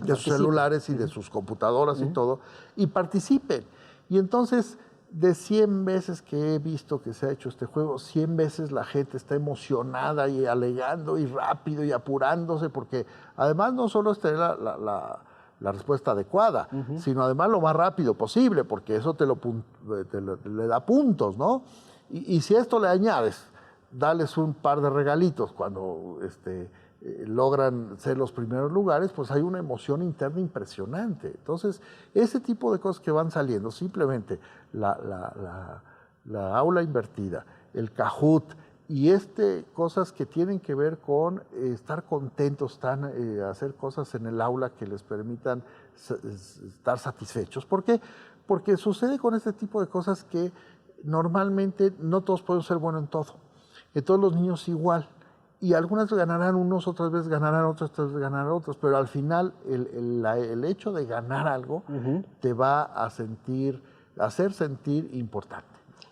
de sus computadoras y todo, y participen. Y entonces, de 100 veces que he visto que se ha hecho este juego, 100 veces la gente está emocionada y alegando y rápido y apurándose, porque además no solo es tener la respuesta adecuada, sino además lo más rápido posible, porque eso le da puntos, ¿no? Y si a esto le añades, dales un par de regalitos cuando logran ser los primeros lugares, pues hay una emoción interna impresionante. Entonces, ese tipo de cosas que van saliendo, simplemente la aula invertida, el Kahoot y cosas que tienen que ver con estar contentos, hacer cosas en el aula que les permitan estar satisfechos. ¿Por qué? Porque sucede con este tipo de cosas que normalmente no todos pueden ser buenos en todo. Todos los niños igual. Y algunas ganarán unos, otras veces ganarán otros, otras veces ganarán otros, pero al final el hecho de ganar algo te va a hacer sentir importante.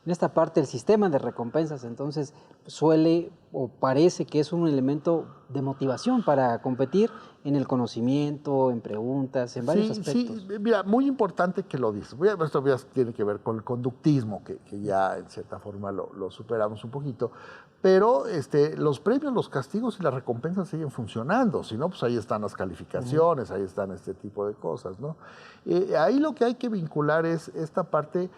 En esta parte, el sistema de recompensas, entonces, suele o parece que es un elemento de motivación para competir en el conocimiento, en preguntas, en varios aspectos. Sí, mira, muy importante que lo dices. Esto ya tiene que ver con el conductismo, que ya en cierta forma lo superamos un poquito, pero los premios, los castigos y las recompensas siguen funcionando, si no, pues ahí están las calificaciones, ahí están este tipo de cosas, ¿no? Ahí lo que hay que vincular es esta parte,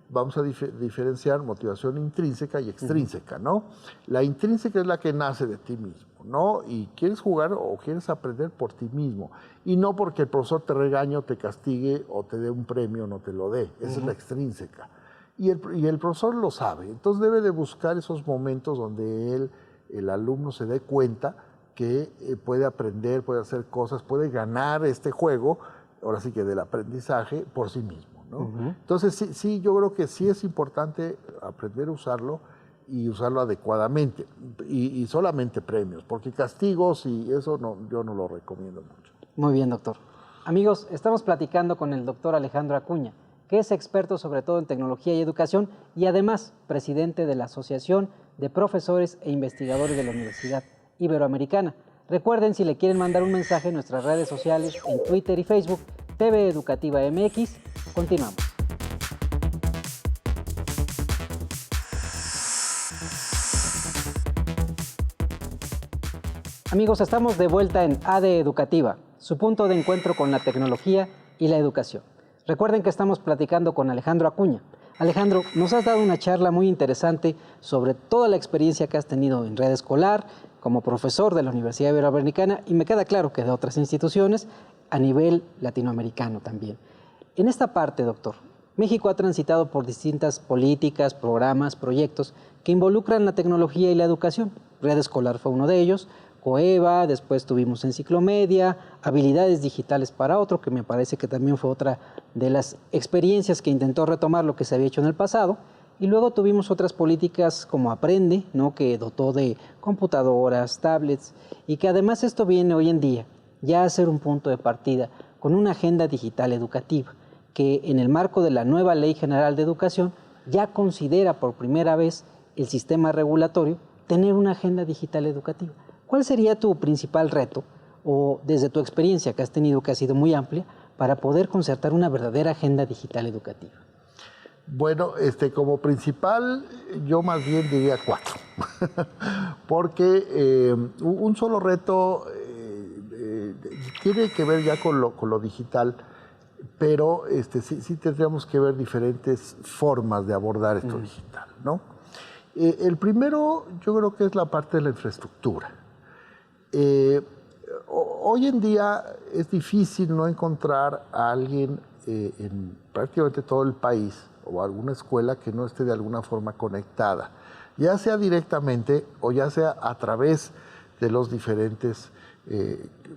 vamos a diferenciar motivación intrínseca y extrínseca, ¿no? La intrínseca es la que nace de ti mismo, ¿no? Y quieres jugar o quieres aprender por ti mismo, y no porque el profesor te regañe o te castigue o te dé un premio o no te lo dé. Esa es la extrínseca. Y el profesor lo sabe, entonces debe de buscar esos momentos donde el alumno se dé cuenta que puede aprender, puede hacer cosas, puede ganar este juego, ahora sí que del aprendizaje, por sí mismo, ¿no? Entonces sí, yo creo que sí es importante aprender a usarlo y usarlo adecuadamente, y solamente premios, porque castigos y eso yo no lo recomiendo mucho. Muy bien, doctor. Amigos, estamos platicando con el doctor Alejandro Acuña, que es experto sobre todo en tecnología y educación y además presidente de la Asociación de Profesores e Investigadores de la Universidad Iberoamericana. Recuerden, si le quieren mandar un mensaje en nuestras redes sociales, en Twitter y Facebook, TV Educativa MX. Continuamos. Amigos, estamos de vuelta en AD Educativa, su punto de encuentro con la tecnología y la educación. Recuerden que estamos platicando con Alejandro Acuña. Alejandro, nos has dado una charla muy interesante sobre toda la experiencia que has tenido en red escolar, como profesor de la Universidad Iberoamericana, y me queda claro que de otras instituciones, a nivel latinoamericano también. En esta parte, doctor, México ha transitado por distintas políticas, programas, proyectos que involucran la tecnología y la educación. Red Escolar fue uno de ellos, Coeva, después tuvimos Enciclomedia, Habilidades Digitales para Otro, que me parece que también fue otra de las experiencias que intentó retomar lo que se había hecho en el pasado. Y luego tuvimos otras políticas como Aprende, ¿no?, que dotó de computadoras, tablets, y que además esto viene hoy en día ya a ser un punto de partida con una agenda digital educativa, que en el marco de la nueva Ley General de Educación ya considera por primera vez el sistema regulatorio tener una agenda digital educativa. ¿Cuál sería tu principal reto, o desde tu experiencia que has tenido, que ha sido muy amplia, para poder concertar una verdadera agenda digital educativa? Bueno, como principal, yo más bien diría 4, porque un solo reto tiene que ver ya con lo digital, pero sí tendríamos que ver diferentes formas de abordar esto digital, ¿no? El primero, yo creo que es la parte de la infraestructura. Hoy en día es difícil no encontrar a alguien en prácticamente todo el país o alguna escuela que no esté de alguna forma conectada, ya sea directamente o ya sea a través de los diferentes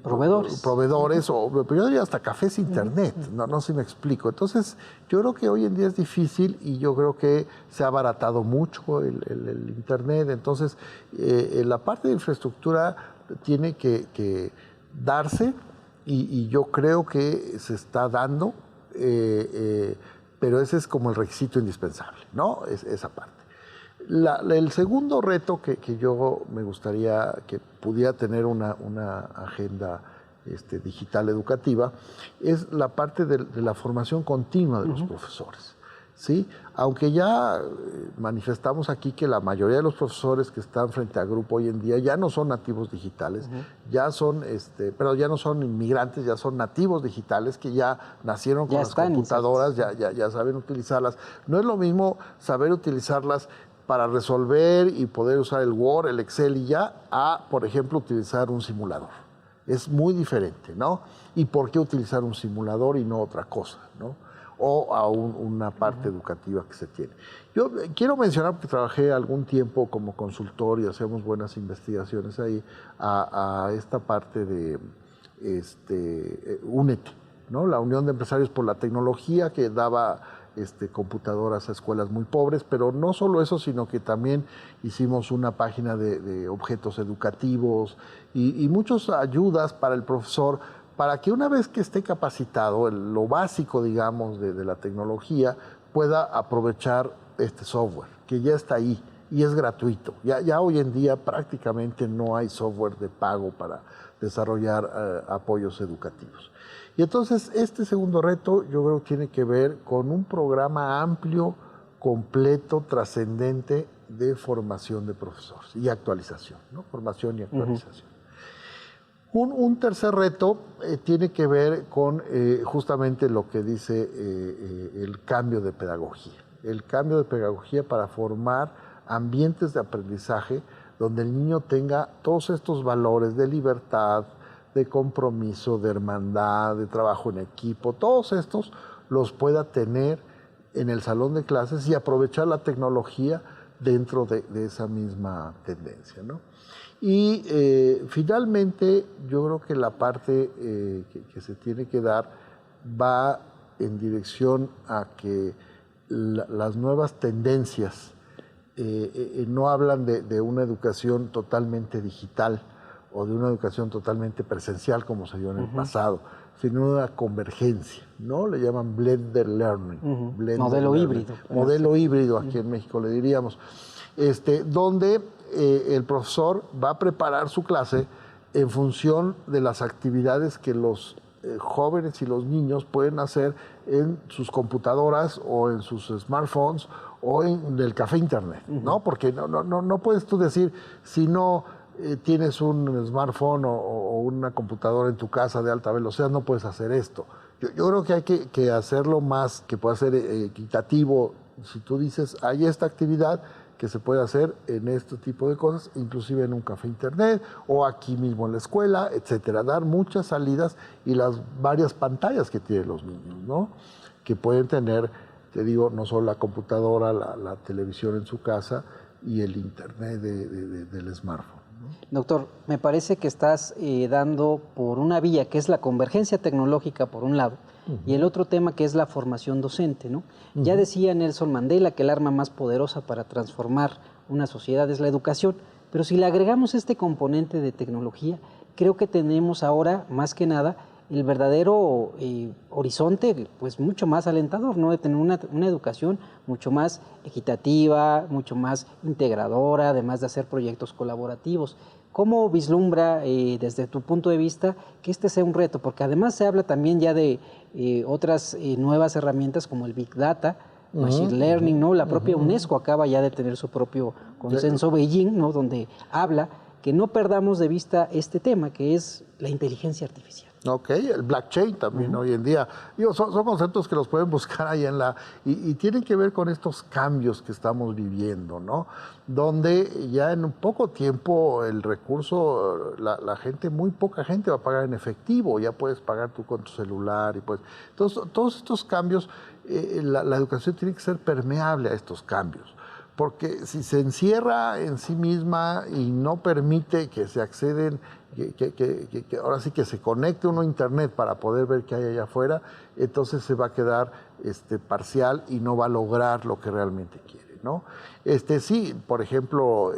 proveedores, o yo diría hasta cafés internet, no sé si me explico. Entonces, yo creo que hoy en día es difícil, y yo creo que se ha abaratado mucho el internet. Entonces, la parte de infraestructura tiene que darse, y yo creo que se está dando, pero ese es como el requisito indispensable, ¿no? Esa parte. El segundo reto que yo me gustaría que pudiera tener una agenda digital educativa es la parte de la formación continua de los profesores, ¿sí? Aunque ya manifestamos aquí que la mayoría de los profesores que están frente a grupo hoy en día ya no son nativos digitales, ya son, pero ya no son inmigrantes, ya son nativos digitales que ya nacieron con las computadoras, ya saben utilizarlas. No es lo mismo saber utilizarlas para resolver y poder usar el Word, el Excel y ya, a, por ejemplo, utilizar un simulador. Es muy diferente, ¿no? ¿Y por qué utilizar un simulador y no otra cosa, ¿no? O a una parte educativa que se tiene. Yo quiero mencionar, porque trabajé algún tiempo como consultor y hacíamos buenas investigaciones ahí, a esta parte de UNET, ¿no? La Unión de Empresarios por la Tecnología, que daba computadoras a escuelas muy pobres, pero no solo eso, sino que también hicimos una página de objetos educativos y muchas ayudas para el profesor, para que una vez que esté capacitado, lo básico, digamos, de la tecnología, pueda aprovechar este software, que ya está ahí y es gratuito. Ya hoy en día prácticamente no hay software de pago para desarrollar apoyos educativos. Y entonces este segundo reto yo creo que tiene que ver con un programa amplio, completo, trascendente de formación de profesores y actualización, ¿no? Formación y actualización. Un tercer reto tiene que ver con justamente lo que dice el cambio de pedagogía. El cambio de pedagogía para formar ambientes de aprendizaje donde el niño tenga todos estos valores de libertad, de compromiso, de hermandad, de trabajo en equipo, todos estos los pueda tener en el salón de clases y aprovechar la tecnología dentro de esa misma tendencia, ¿no? Y finalmente yo creo que la parte que se tiene que dar va en dirección a que las nuevas tendencias no hablan de una educación totalmente digital o de una educación totalmente presencial como se dio en el pasado, sino una convergencia, ¿no? Le llaman blended learning. Modelo híbrido. Modelo híbrido, aquí en México le diríamos, donde el profesor va a preparar su clase en función de las actividades que los jóvenes y los niños pueden hacer en sus computadoras o en sus smartphones o en el café internet, ¿no? Porque no puedes tú decir, si no tienes un smartphone o una computadora en tu casa de alta velocidad, no puedes hacer esto. Yo creo que hay que hacerlo más, que pueda ser equitativo. Si tú dices, hay esta actividad que se puede hacer en este tipo de cosas, inclusive en un café internet o aquí mismo en la escuela, etcétera. Dar muchas salidas y las varias pantallas que tienen los niños, ¿no? Que pueden tener, te digo, no solo la computadora, la televisión en su casa y el internet del smartphone. Doctor, me parece que estás dando por una vía que es la convergencia tecnológica por un lado y el otro tema que es la formación docente, ¿no? Ya decía Nelson Mandela que el arma más poderosa para transformar una sociedad es la educación, pero si le agregamos este componente de tecnología, creo que tenemos ahora más que nada el verdadero horizonte, pues mucho más alentador, ¿no? De tener una educación mucho más equitativa, mucho más integradora, además de hacer proyectos colaborativos. ¿Cómo vislumbra desde tu punto de vista que este sea un reto? Porque además se habla también ya de otras nuevas herramientas como el Big Data, Machine Learning, ¿no? La propia UNESCO acaba ya de tener su propio consenso Beijing, ¿no? Donde habla que no perdamos de vista este tema, que es la inteligencia artificial. Ok, el blockchain también hoy en día. Digo, son conceptos que los pueden buscar ahí en la... Y tienen que ver con estos cambios que estamos viviendo, ¿no? Donde ya en un poco tiempo el recurso, la gente, muy poca gente va a pagar en efectivo, ya puedes pagar tú con tu celular y pues... Entonces, todos estos cambios, la educación tiene que ser permeable a estos cambios. Porque si se encierra en sí misma y no permite que se acceden, que ahora sí que se conecte uno a internet para poder ver qué hay allá afuera, entonces se va a quedar parcial y no va a lograr lo que realmente quiere, ¿no? Sí, por ejemplo,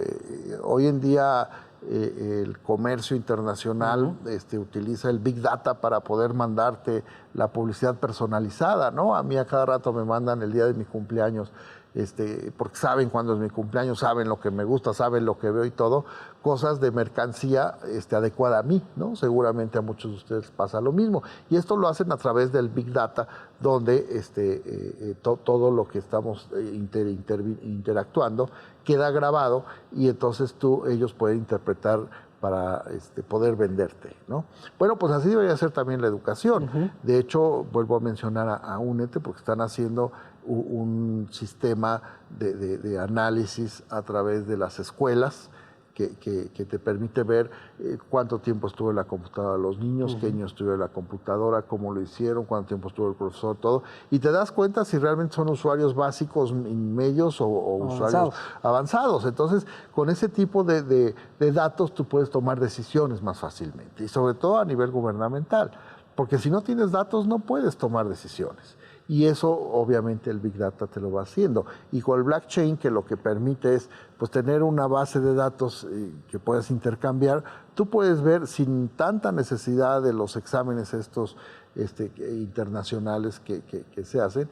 hoy en día el comercio internacional utiliza el Big Data para poder mandarte la publicidad personalizada, ¿no? A mí a cada rato me mandan el día de mi cumpleaños, porque saben cuándo es mi cumpleaños, saben lo que me gusta, saben lo que veo y todo, cosas de mercancía adecuada a mí, ¿no? Seguramente a muchos de ustedes pasa lo mismo. Y esto lo hacen a través del Big Data, donde todo lo que estamos interactuando queda grabado y entonces ellos pueden interpretar para poder venderte, ¿no? Bueno, pues así debería ser también la educación. De hecho, vuelvo a mencionar a UNED porque están haciendo un sistema de análisis a través de las escuelas que te permite ver cuánto tiempo estuvo en la computadora los niños, qué niños estuvieron en la computadora, cómo lo hicieron, cuánto tiempo estuvo el profesor, todo. Y te das cuenta si realmente son usuarios básicos, medios o usuarios avanzados. Entonces, con ese tipo de datos tú puedes tomar decisiones más fácilmente. Y sobre todo a nivel gubernamental. Porque si no tienes datos no puedes tomar decisiones. Y eso obviamente el Big Data te lo va haciendo. Y con el blockchain, que lo que permite es pues, tener una base de datos que puedas intercambiar, tú puedes ver sin tanta necesidad de los exámenes estos internacionales que se hacen,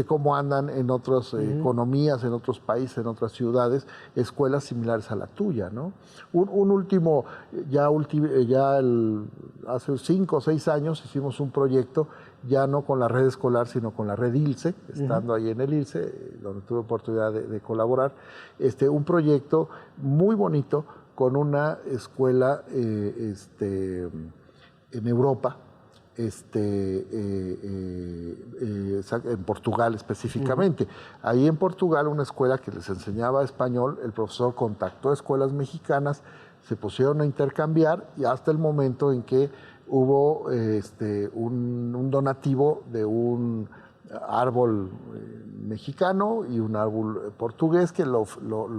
cómo andan en otras economías, en otros países, en otras ciudades, escuelas similares a la tuya, ¿no? Un último, hace 5 o 6 años hicimos un proyecto, ya no con la red escolar, sino con la red ILSE, estando ahí en el ILSE, donde tuve oportunidad de colaborar, un proyecto muy bonito con una escuela en Europa, en Portugal específicamente. Ahí en Portugal, una escuela que les enseñaba español, el profesor contactó a escuelas mexicanas, se pusieron a intercambiar y hasta el momento en que hubo un donativo de un árbol mexicano y un árbol portugués que lo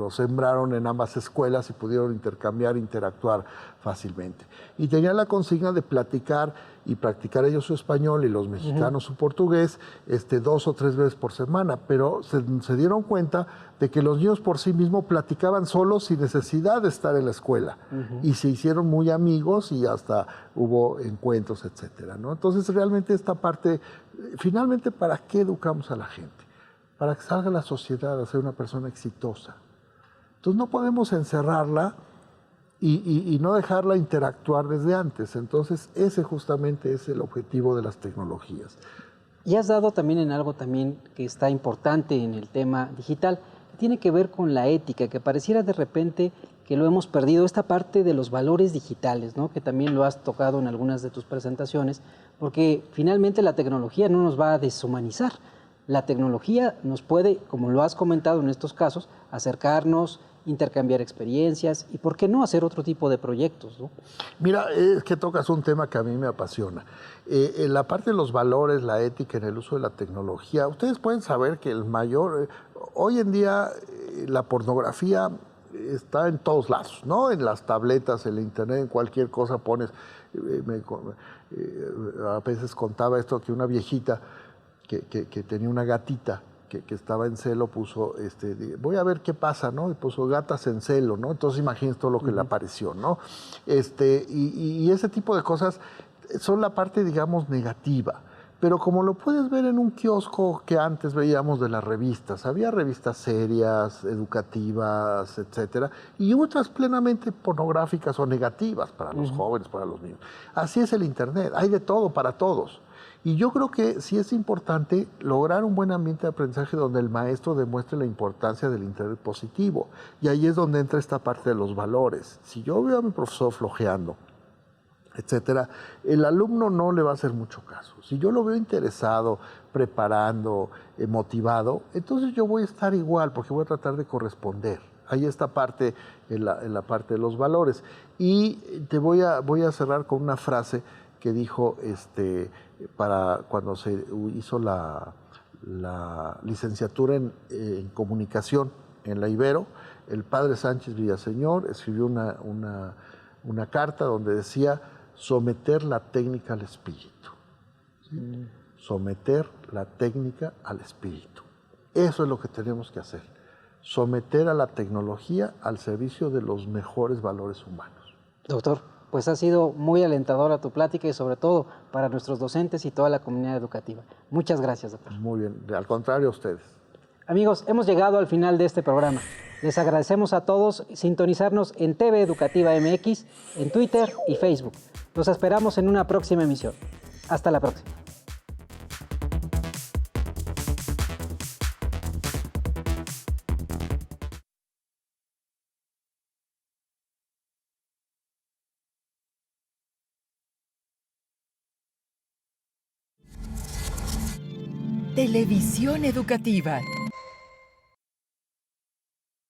sembraron en ambas escuelas y pudieron intercambiar, interactuar fácilmente. Y tenían la consigna de platicar y practicar ellos su español y los mexicanos su portugués 2 o 3 veces por semana, pero se dieron cuenta de que los niños por sí mismos platicaban solos sin necesidad de estar en la escuela y se hicieron muy amigos y hasta hubo encuentros, etcétera, ¿no? Entonces realmente esta parte, finalmente, ¿para qué educamos a la gente? Para que salga a la sociedad a ser una persona exitosa. Entonces no podemos encerrarla y no dejarla interactuar desde antes. Entonces ese justamente es el objetivo de las tecnologías. Y has dado también en algo también que está importante en el tema digital, que tiene que ver con la ética, que pareciera de repente que lo hemos perdido, esta parte de los valores digitales, ¿no? Que también lo has tocado en algunas de tus presentaciones, porque finalmente la tecnología no nos va a deshumanizar, La tecnología nos puede, como lo has comentado en estos casos, acercarnos, intercambiar experiencias y, ¿por qué no, hacer otro tipo de proyectos, ¿no? Mira, es que tocas un tema que a mí me apasiona. En la parte de los valores, la ética en el uso de la tecnología, ustedes pueden saber que hoy en día la pornografía está en todos lados, ¿no? En las tabletas, en la internet, en cualquier cosa pones. A veces contaba esto que una viejita que tenía una gatita que estaba en celo, puso, voy a ver qué pasa, ¿no? Y puso gatas en celo, ¿no? Entonces imagínense todo lo que le apareció, ¿no? Y ese tipo de cosas son la parte, digamos, negativa. Pero como lo puedes ver en un kiosco que antes veíamos de las revistas, había revistas serias, educativas, etcétera, y otras plenamente pornográficas o negativas para los jóvenes, para los niños. Así es el Internet, hay de todo para todos. Y yo creo que sí es importante lograr un buen ambiente de aprendizaje donde el maestro demuestre la importancia del Internet positivo. Y ahí es donde entra esta parte de los valores. Si yo veo a mi profesor flojeando, etcétera, el alumno no le va a hacer mucho caso. Si yo lo veo interesado, preparando, motivado, entonces yo voy a estar igual porque voy a tratar de corresponder. Hay esta parte en la parte de los valores. Y te voy a cerrar con una frase que dijo para cuando se hizo la licenciatura en comunicación en la Ibero, el padre Sánchez Villaseñor escribió una carta donde decía someter la técnica al espíritu. ¿Sí? Someter la técnica al espíritu. Eso es lo que tenemos que hacer. Someter a la tecnología al servicio de los mejores valores humanos. Doctor, pues ha sido muy alentadora tu plática y sobre todo para nuestros docentes y toda la comunidad educativa. Muchas gracias, doctor. Muy bien, al contrario a ustedes. Amigos, hemos llegado al final de este programa. Les agradecemos a todos sintonizarnos en TV Educativa MX, en Twitter y Facebook. Los esperamos en una próxima emisión. Hasta la próxima. Televisión educativa.